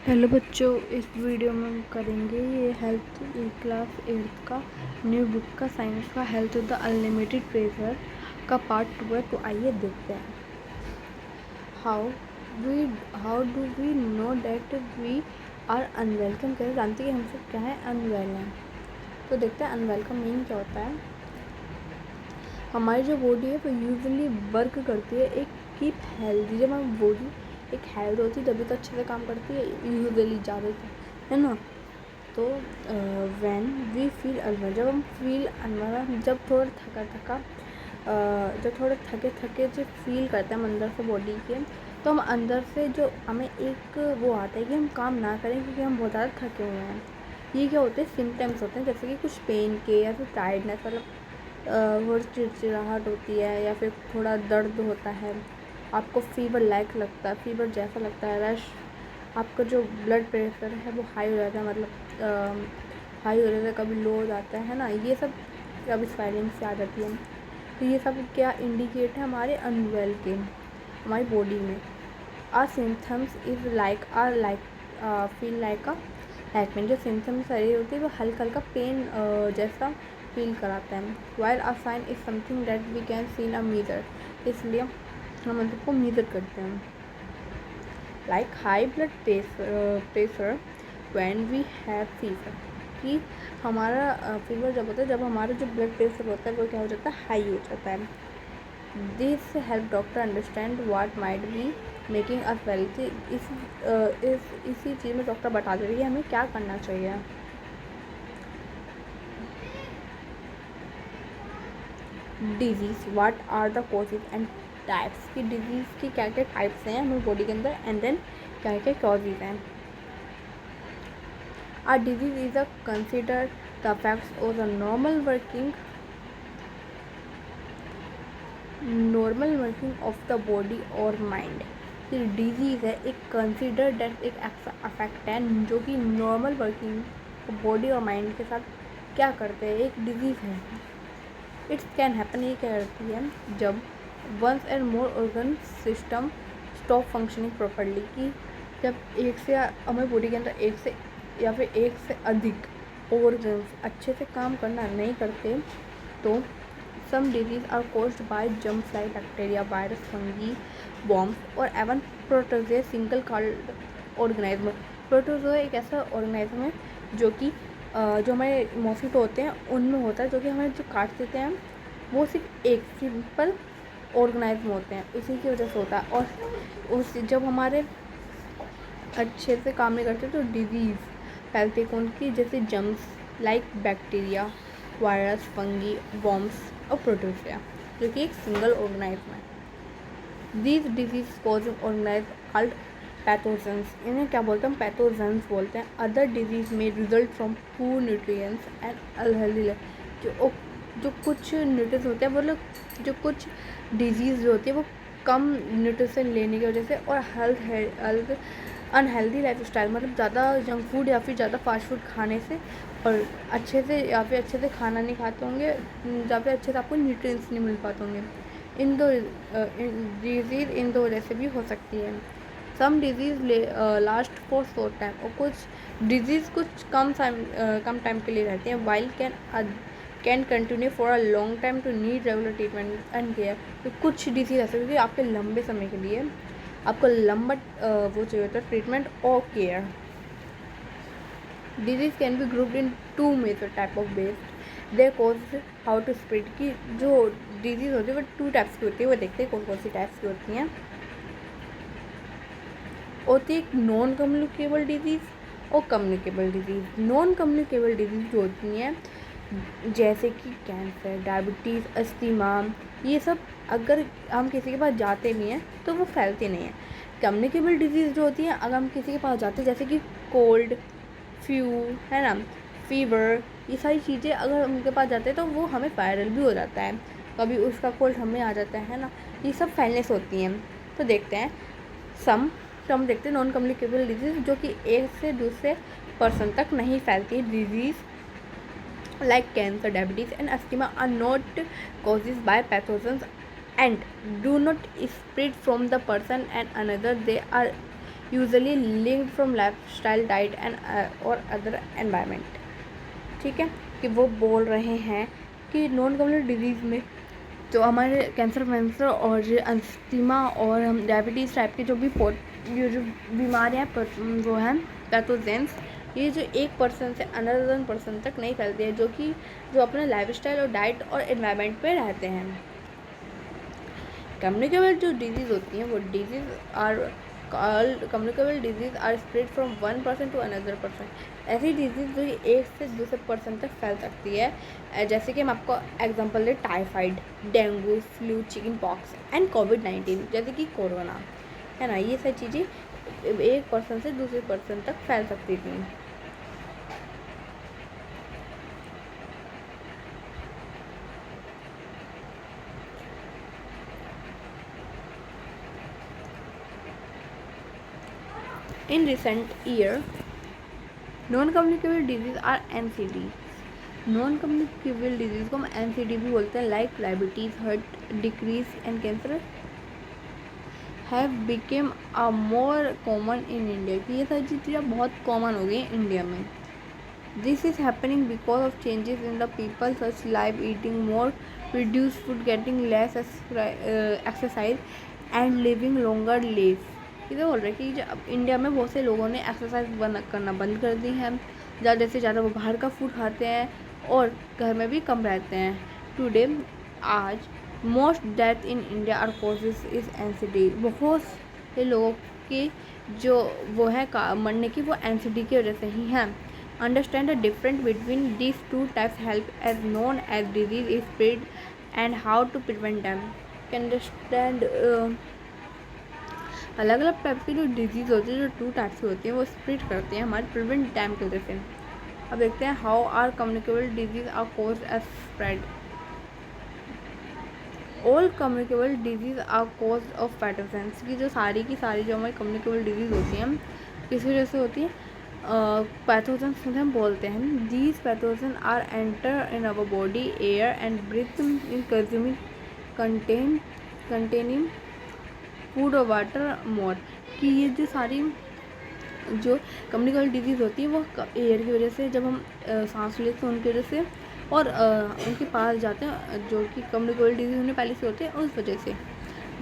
Hello बच्चों, इस video में हम करेंगे ये हेल्थ क्लास 8 का न्यू बुक का साइंस का health with the unlimited pressure का पार्ट 2 है। तो आइए देखते हैं। How do we know that we are unwell. हम कैसे जानते हैं कि हम सब क्या है, अनवेल हैं। तो देखते हैं अनवेल का मीन क्या होता है। हमारी जो बॉडी है वो यूजुअली वर्क करती है एक कीप हेल्दी। जब हमारी बॉडी एक हेल्थ होती है तभी तो अच्छे से काम करती है, यूजुअली ज़्यादातर, है ना। तो व्हेन वी फील अनवेल, जब हम फील अनवेल, जब थोड़े थके थके जो फील करते हैं हम अंदर से बॉडी के, तो हम अंदर से जो हमें एक वो आता है कि हम काम ना करें क्योंकि हम बहुत ज़्यादा थके हुए हैं। ये क्या होते हैं, सिम्टम्स होते हैं, जैसे कि कुछ पेन के या फिर टायर्डनेस, मतलब और चिड़चिड़ाहट होती है या फिर थोड़ा दर्द होता है, आपको फीवर लाइक लगता है, फीवर जैसा लगता है, रश, आपका जो ब्लड प्रेशर है वो हाई हो जाता है, मतलब हाई हो जाता है, कभी लो हो जाता है ना। ये सब कभी स्वेलिंग से आ जाती है। तो ये सब क्या इंडिकेट है हमारे अनवेल के, हमारी बॉडी में। Are symptoms is like feel like pain. जो सिम्टम्स शरीर होती है वो हल्का हल्का पेन जैसा फील कराता है। While a sign is something that we can see in a measure, इसलिए हम उनको मीजर करते हैं। Like high blood pressure when we have fever, कि हमारा फीवर जब होता है, जब हमारा जो ब्लड प्रेशर होता है वो क्या हो जाता है, हाई हो जाता है। This help doctor understand what might be making us wealthy. इसी चीज़ में डॉक्टर बता दे रही है हमें क्या करना चाहिए। Disease, what are the causes and types, की डिजीज़ की क्या क्या टाइप्स हैं हमारी बॉडी के अंदर, एंड देन क्या क्या कॉजेज हैं। A disease is considered the effects of the normal working of the body or mind। ये डिजीज़ है, एक कंसिडर डेट, एक अफेक्ट है जो कि नॉर्मल वर्किंग बॉडी और माइंड के साथ क्या करते हैं, एक डिजीज़ है। इट्स कैन हैपन, ये क्या करती है, जब once and more organ system stop functioning properly, कि जब एक से हमारी बॉडी के अंदर एक से या फिर एक से अधिक ऑर्गन्स अच्छे से काम करना नहीं करते, तो some disease are caused by germs like bacteria, virus, fungi, worms और even protozoa single called organism. Protozoa एक ऐसा ऑर्गेनिज्म है जो कि जो हमारे मॉस्किटो होते हैं उनमें होता है, जो कि हमें जो काट देते हैं वो सिर्फ एक सिंपल ऑर्गेनिज्म होते हैं, इसी की वजह से होता है। और उस जब हमारे अच्छे से काम नहीं करते तो डिजीज़ फैलती है कौन की, जैसे germs like bacteria, virus, fungi, worms और प्रोटोजोआ, जो कि एक सिंगल ऑर्गेनिज्म है। These disease causing organism called pathogens, इन्हें क्या बोलते हैं, पैथोजेंस बोलते हैं। अदर डिजीज में रिजल्ट फ्रॉम पूर न्यूट्रिएंट्स एंड अनहेल्दी लाइफ, जो कुछ न्यूट्रिएंट्स होते हैं, वो लोग जो कुछ डिजीज़ जो होती है वो कम न्यूट्रिशन लेने की वजह से, और हेल्थ अनहेल्दी लाइफ स्टाइल, मतलब ज़्यादा जंक फूड या फिर ज़्यादा फास्ट फूड खाने से, और अच्छे से या फिर अच्छे से खाना नहीं खाते होंगे, या फिर अच्छे से आपको न्यूट्रिएंट्स नहीं मिल पाते होंगे। इन दो डिजीज़ इन दो वजह से भी हो सकती है। Some disease last for short time, और कुछ डिजीज़ कुछ कम टाइम के लिए रहती हैं। While can continue for a long time to need regular treatment and care. तो कुछ डिजीज़ ऐसे होती है आपके लंबे समय के लिए आपको लंबा वो चाहिए होता है, ट्रीटमेंट और care. Disease can be grouped in two major type of based they cause how to spread, की जो डिजीज़ होती है वो टू टाइप्स की होती है। वो देखते हैं कौन कौन सी टाइप्स की होती हैं। होती है एक नॉन कम्युनिकेबल डिजीज़ और communicable disease. Non communicable disease जो होती हैं जैसे कि कैंसर, डायबिटीज़, अस्थमा, ये सब अगर हम किसी के पास जाते नहीं हैं तो वो फैलती नहीं है। कम्युनिकेबल डिजीज़ जो होती है, अगर हम किसी के पास जाते हैं, जैसे कि कोल्ड, फ्लू, है ना, फीवर, ये सारी चीज़ें अगर उनके पास जाते हैं तो वो हमें वायरल भी हो जाता है, कभी उसका कोल्ड हमें आ जाता है ना। ये सब फैलने से होती हैं। तो देखते हैं हम देखते हैं नॉन कम्युनिकेबल डिजीज़, जो कि एक से दूसरे पर्सन तक नहीं फैलती। Disease like cancer, diabetes and asthma are not caused by pathogens and do not spread from the person and another. They are usually linked from lifestyle, diet and और other environment. ठीक है, कि वो बोल रहे हैं कि नॉन कम्युनिटी डिजीज़ में जो हमारे कैंसर वैंसर और अस्थमा और हम डायबिटीज़ टाइप के जो भी ये जो बीमारियाँ वो हैं पैथोजेंस, ये जो एक पर्सन से अनदर पर्सन तक नहीं फैलती है, जो अपने लाइफस्टाइल और डाइट और एनवायरनमेंट पे रहते हैं। कम्युनिकेबल जो डिजीज़ होती हैं वो disease are communicable disease are spread from one person to another person. ऐसी डिजीज़ जो एक से दूसरे पर्सन तक फैल सकती है, जैसे कि हम आपको एग्जांपल दें, typhoid, dengue, flu, chicken pox and कोविड-19, जैसे कि कोरोना, है ना। ये सारी चीज़ें एक पर्सन से दूसरे पर्सन तक फैल सकती थी। In recent year, non-communicable disease are NCD. Non-communicable disease को हम NCD भी बोलते हैं, like diabetes, heart decrease and cancer have became a more common in India. कि ये सारी चीज़ें बहुत कॉमन हो गई हैं इंडिया में। This is happening because of changes in the people such life eating more, reduce food, getting less exercise and living longer live. ये बोल रहे हैं कि अब इंडिया में बहुत से लोगों ने एक्सरसाइज करना बंद कर दी है, ज़्यादा से ज़्यादा वो बाहर का फूड खाते हैं और घर में भी कम रहते हैं। टुडे आज most death in India are causes is NCD। बहुत से लोगों की जो वो है मरने की वो NCD की वजह से ही है। Understand the difference between these two types help as known as disease is spread and how to prevent them. Understand अलग अलग टाइप की जो डिजीज़ होती है, जो टू टाइप्स की होती हैं, वो स्प्रेड करते हैं हमारे प्रिवेंट टाइम की वजह से। अब देखते हैं how are communicable disease are caused as spread. All communicable disease are caused of pathogens. की जो सारी जो हमारी कम्युनिकेबल डिजीज होती हैं किस वजह से होती हैं, पैथोजेंस हम बोलते हैं। These pathogen are enter in our body, air and breathe in consuming containing food और वाटर मोर। कि ये जो सारी जो कम्युनिकेबल डिजीज़ होती है वो एयर की वजह से, जब हम सांस लेते हैं उनकी वजह से, और उनके पास जाते हैं जो कि कम्युनिकेबल डिजीज़ उन्हें पहले से होते हैं उस वजह से।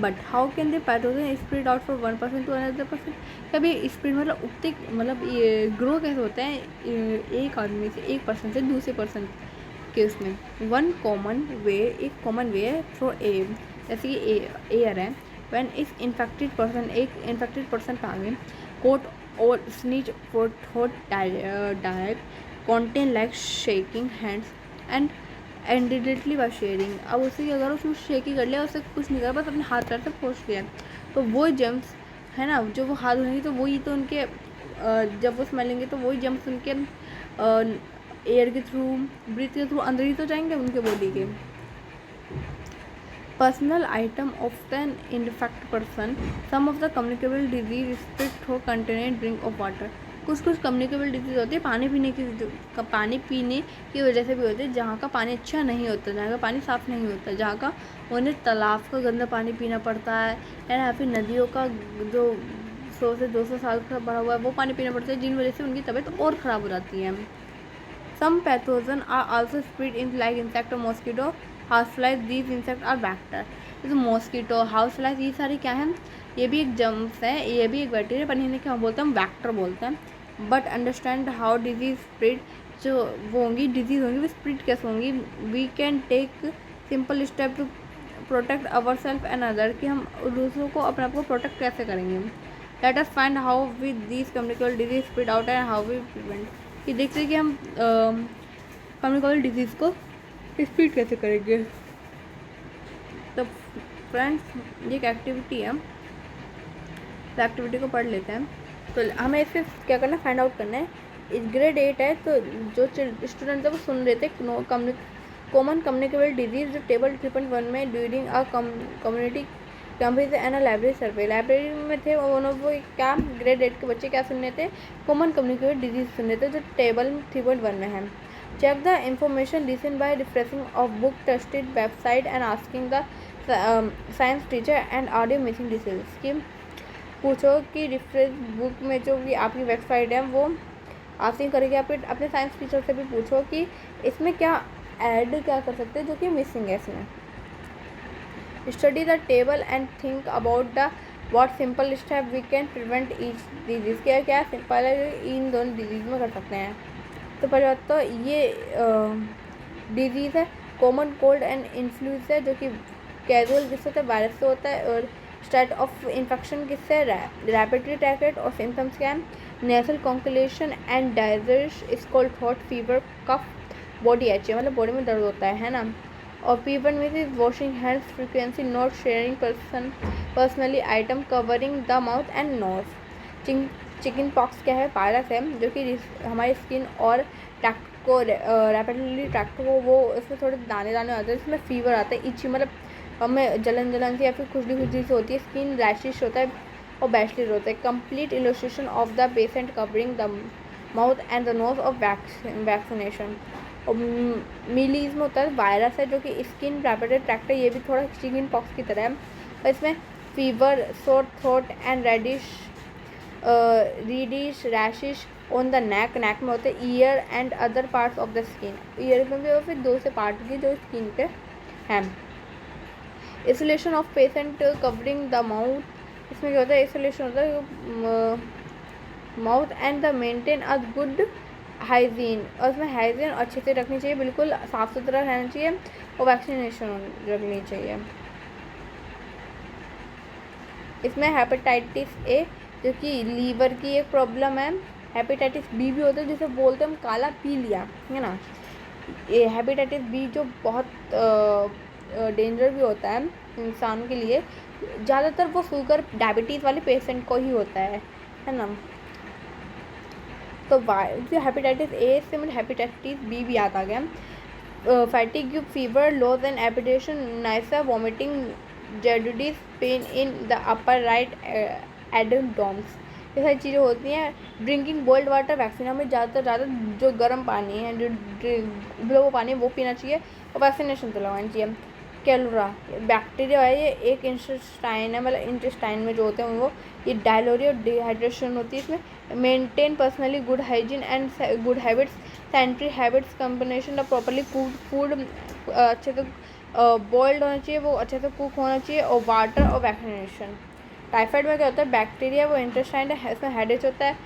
But how can they pathogen spread out from one person to another person. कभी स्प्रेड मतलब उगते मतलब ये ग्रो कैसे होता है एक आदमी से, एक पर्सन से दूसरे पर्सन के उसमें। वन कॉमन वे, एक कॉमन वे है थ्रू एयर, जैसे कि एयर है। व्हेन इस इन्फेक्टेड पर्सन, एक इन्फेक्टेड पर्सन पे आ गए, कोट और snitch for hot direct contain like shaking hands and immediately by sharing. अब उसे अगर उसने शेकी कर लिया, उससे कुछ नहीं करा, बस अपने हाथ पैर से पोंछ लिया, तो वो जम्स है ना, जो वो हाथ धोएंगे तो वही तो उनके जब वो स्मेलेंगे तो वही जम्स उनके एयर के थ्रू, ब्रीथ के थ्रू अंदर ही तो जाएंगे उनके बॉडी के। Personal item often infect person. Some of the communicable disease spread through contaminated drink of water. कुछ कम्युनिकेबल डिजीज़ होती है पानी पीने की वजह से भी होती है, जहाँ का पानी अच्छा नहीं होता, जहाँ का पानी साफ़ नहीं होता, जहाँ का उन्हें तालाब का गंदा पानी पीना पड़ता है या फिर नदियों का जो 100 से 200 साल का भरा हुआ है वो पानी पीना पड़ता है, जिन वजह से उनकी तबीयत और ख़राब हो जाती है। Some pathogens are also spread in like insect or mosquito, houseflies. These insects are vector. जैसे मॉस्किटो, हाउस फ्लाइज, ये सारे क्या हैं, ये भी एक जम्स है, ये भी एक बैक्टीरिया, पर इन्हें क्या बोलते हैं, वैक्टर बोलते हैं। But understand how disease spread, जो वो होंगी डिजीज़ होंगी वो स्प्रेड कैसे होंगी। We can take simple step to protect our self and other, कि हम दूसरों को अपने आप को प्रोटेक्ट कैसे करेंगे। Let us find how with these communicable disease spread out and how we prevent. कि देखते हैं कि हम कम्युनिकेबल डिजीज़ को स्प्रेड कैसे करेंगे। तो फ्रेंड्स ये एक एक्टिविटी है, तो एक्टिविटी को पढ़ लेते हैं। तो हमें इससे क्या करना है, फाइंड आउट करना है। इस ग्रेड 8 है, तो जो स्टूडेंट है वो सुन रहे थे कॉमन कम्युनिकेबल डिजीज़, जो टेबल 3.1 में during a community campus and library survey, library में थे वो क्या ग्रेड 8 के बच्चे क्या सुन रहे थे, कॉमन कम्युनिकेबल डिजीज़ सुन रहे थे, जो टेबल 3.1 में है। Check the information listen by refreshing of book tested website and asking the science teacher and audio missing details. की पूछो कि रेफरेंस बुक में जो भी आपकी वेबसाइट है वो आस्किंग करेगी। आप अपने साइंस टीचर से भी पूछो कि इसमें क्या ऐड क्या कर सकते हैं जो कि मिसिंग है इसमें। Study the table and think about the what simple step we can prevent each disease. क्या क्या सिंपल है इन दोनों डिजीज़ में कर सकते हैं। तो पहले बात तो ये डिजीज़ है कॉमन कोल्ड एंड इन्फ्लुएंजा है जो कि कैजुअल किससे होता है, वायरस से होता है। और स्टार्ट ऑफ इन्फेक्शन किससे, रैपिडली टैकेट। और सिम्टम्स क्या है, नेसल कॉन्कुलेशन एंड डायरिश is called throat fever, cough, body ache, मतलब बॉडी में दर्द होता है ना। और पीवन means is washing hands frequency, not sharing personally item, covering the mouth and nose. Chicken pox क्या है, वायरस है जो कि हमारी स्किन और ट्रैक्ट को रैपिडली ट्रैक्ट को वो इसमें थोड़े दाने दाने आते हैं, इसमें फीवर आता है, इची मतलब हमें जलन जलन सी या फिर खुजली से होती है, स्किन रैशिश होता है और बैशलिस होता है। Complete illustration of the patient covering the mouth and the nose of vaccination. और मीलीज में होता है वायरस है जो कि स्किन रैपिड ट्रैक्ट है, ये भी थोड़ा चिकन पॉक्स की तरह है। और इसमें fever, sore throat and reddish rashes on the neck में होते हैं, ear and other parts of the skin, ear में भी और फिर दूसरे पार्ट की जो स्किन पे हैं। Isolation of patient covering the mouth, इसमें क्या होता है, आइसोलेशन होता है mouth and the maintain a good hygiene, और इसमें हाइजीन अच्छे से रखनी चाहिए, बिल्कुल साफ़ सुथरा रहना चाहिए और वैक्सीनेशन रखनी चाहिए। इसमें हेपेटाइटिस ए जो कि लीवर की एक प्रॉब्लम है, हेपेटाइटिस बी भी होता है जिसे बोलते हैं हम काला पीलिया, है ना। ये हेपेटाइटिस बी जो बहुत डेंजर भी होता है इंसान के लिए, ज़्यादातर वो शुगर डायबिटीज़ वाले पेशेंट को ही होता है ना। तो जो हेपेटाइटिस ए से मुझे हेपेटाइटिस बी भी याद आ गया। Fatigue, fever, loss and appetite, nausea, vomiting, jaundice, pain in the upper right एडोडोम्स, ये सारी चीज़ें होती हैं। ड्रिंकिंग बोल्ड वाटर, वैक्सीन में ज़्यादा जो गर्म पानी है, जो उबला हुआ पानी है वो पीना चाहिए और वैक्सीनेशन तो लगवानी चाहिए। कैलोरा बैक्टीरिया है, ये एक इंटेस्टाइन है, मतलब इंटेस्टाइन में जो होते हैं वो, ये डायलोरिया और डिहाइड्रेशन होती है इसमें। Maintain personally good hygiene and good habits, sanitary habits, combination of properly food अच्छे से बॉइल्ड होना चाहिए, वो अच्छे से कुक होना चाहिए, और वाटर और वैक्सीनेशन। टाइफाइड में क्या होता है, बैक्टीरिया वो इंटेस्टाइन है, इसमें हेडेक होता है,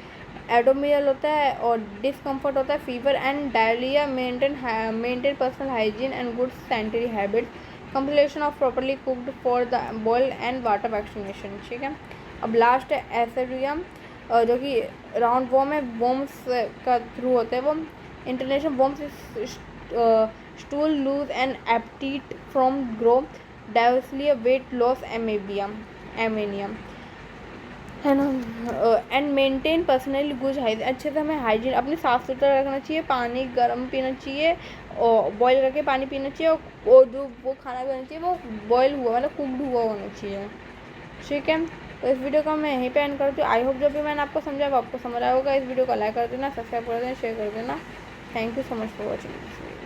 एडोमियल होता है और डिस्कम्फर्ट होता है, fever and diarrhoea. Maintain personal hygiene and good sanitary habits, consumption of properly cooked for the boiled and water vaccination. ठीक है, अब लास्ट है एसेरियम जो कि राउंड वॉर्म है, वॉर्म्स का थ्रू होता है वो। Intestinal worms stool loose and appetite from grow, डायोसिलिया, वेट लॉस, एमेनियम, है ना। And maintain personally good hygiene, अच्छे से हमें हाइजीन अपने साफ़ सुथरा रखना चाहिए, पानी गर्म पीना चाहिए और बॉयल करके पानी पीना चाहिए, और जो वो खाना भी होना चाहिए वो बॉयल हुआ मतलब कुकड हुआ होना चाहिए। ठीक है, तो इस वीडियो को मैं यहीं पे एंड करती हूँ। आई होप जो भी मैंने आपको समझाया वो आपको समझ आया होगा। इस वीडियो को लाइक कर देना, सब्सक्राइब कर देना, शेयर कर देना। Thank you so much for watching this video.